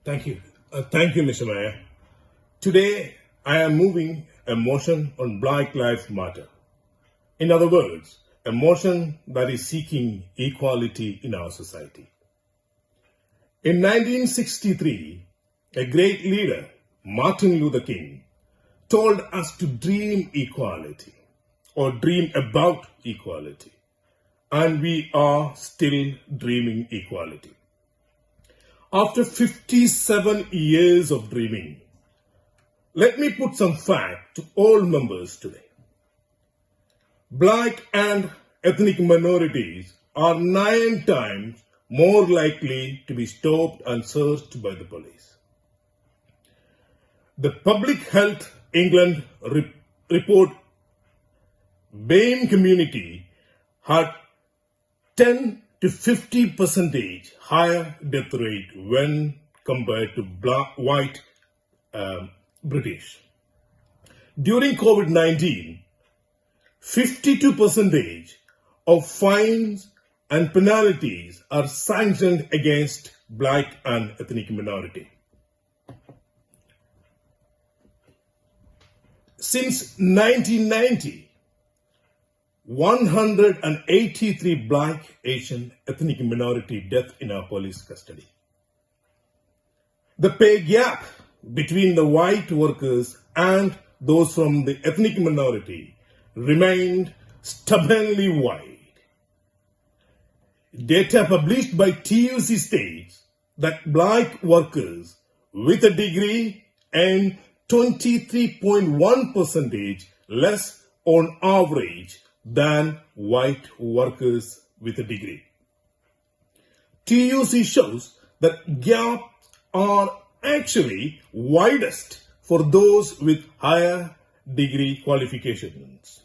Thank you, Mr. Mayor. Today, I am moving a motion on Black Lives Matter. In other words, a motion that is seeking equality in our society. In 1963, a great leader, Martin Luther King, told us to dream equality or dream about equality. And we are still dreaming equality. After 57 years of dreaming, let me put some fact to all members today. Black and ethnic minorities are 9 times more likely to be stopped and searched by the police. The Public Health England report BAME community had 10 to 50% higher death rate when compared to white British. During COVID-19, 52% of fines and penalties are sanctioned against black and ethnic minority. Since 1990, 183 black, Asian, ethnic minority deaths in our police custody. The pay gap between the white workers and those from the ethnic minority remained stubbornly wide. Data published by TUC states that black workers with a degree earn 23.1% less on average than white workers with a degree. TUC shows that gaps are actually widest for those with higher degree qualifications.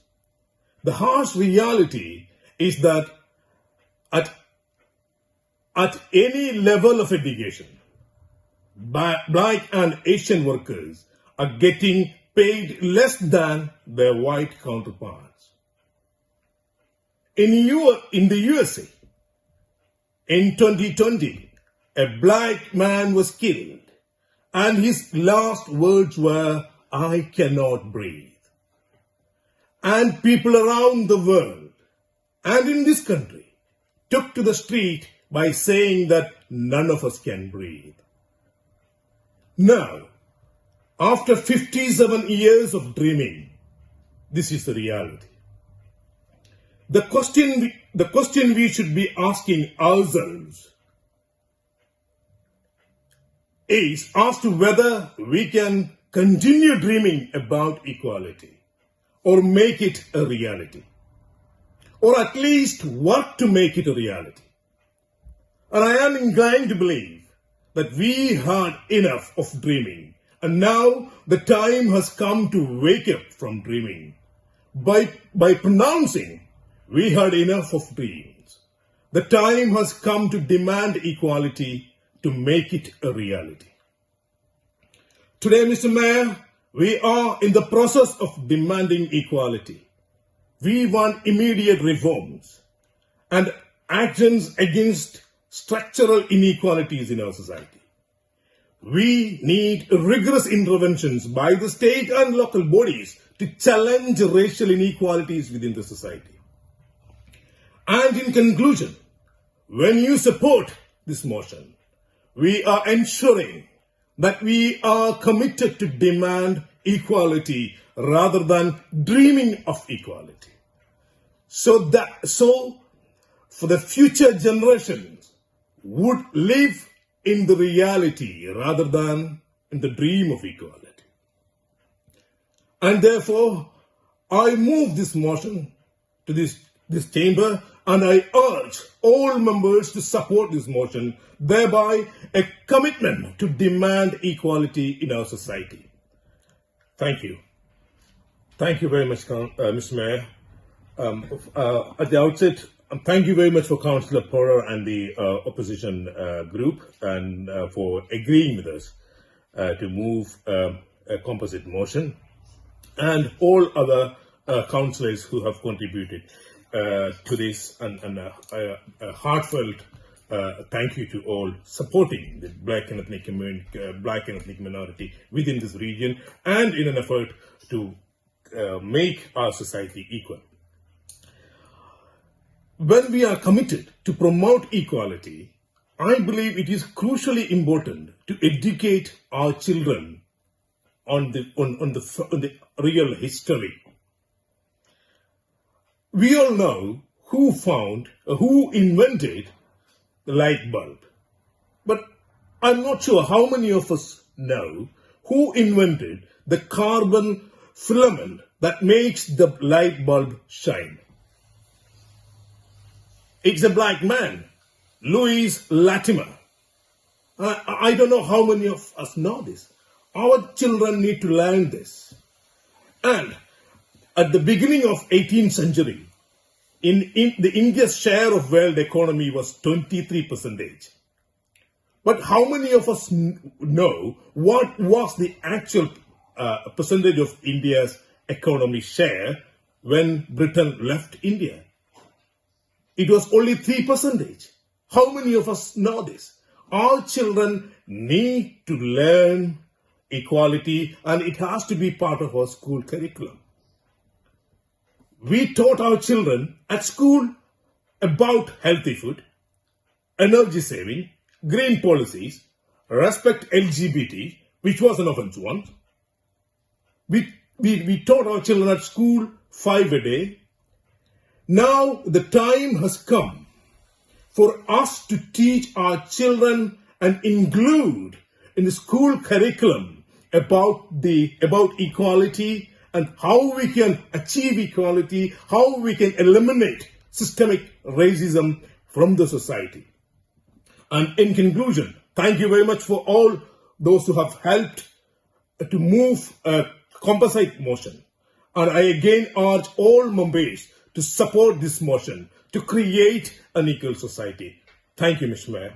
The harsh reality is that at any level of education, black and Asian workers are getting paid less than their white counterparts. In the USA, in 2020, a black man was killed, and his last words were, "I cannot breathe." And people around the world and in this country took to the street by saying that none of us can breathe. Now, after 57 years of dreaming, this is the reality. The question we should be asking ourselves is as to whether we can continue dreaming about equality or make it a reality, or at least work to make it a reality. And I am inclined to believe that we had enough of dreaming, and now the time has come to wake up from dreaming by pronouncing we had enough of dreams. The time has come to demand equality, to make it a reality. Today, Mr. Mayor, we are in the process of demanding equality. We want immediate reforms and actions against structural inequalities in our society. We need rigorous interventions by the state and local bodies to challenge racial inequalities within the society. And in conclusion, when you support this motion, we are ensuring that we are committed to demand equality rather than dreaming of equality. So for the future generations would live in the reality rather than in the dream of equality. And therefore, I move this motion to this chamber, and I urge all members to support this motion, thereby a commitment to demand equality in our society. Thank you. Thank you very much, Mr. Mayor. At the outset, thank you very much for Councillor Cllr and the opposition group and for agreeing with us to move a composite motion, and all other councillors who have contributed to this, and a heartfelt thank you to all supporting the black and ethnic community, black and ethnic minority within this region, and in an effort to make our society equal. When we are committed to promote equality, I believe it is crucially important to educate our children on the real history. We all know who invented the light bulb, but I'm not sure how many of us know who invented the carbon filament that makes the light bulb shine. It's a black man, Louis Latimer. I don't know how many of us know this. Our children need to learn this. And at the beginning of 18th century, in India's share of world economy was 23%. But how many of us know what was the actual percentage of India's economy share when Britain left India? It was only 3%. How many of us know this? Our children need to learn equality, and it has to be part of our school curriculum. We taught our children at school about healthy food, energy saving, green policies, respect LGBT, which was an offense once. We taught our children at school 5 a day. Now the time has come for us to teach our children and include in the school curriculum about equality and how we can achieve equality, how we can eliminate systemic racism from the society. And in conclusion, thank you very much for all those who have helped to move a composite motion. And I again urge all Mumbai's to support this motion to create an equal society. Thank you, Mr. Mayor.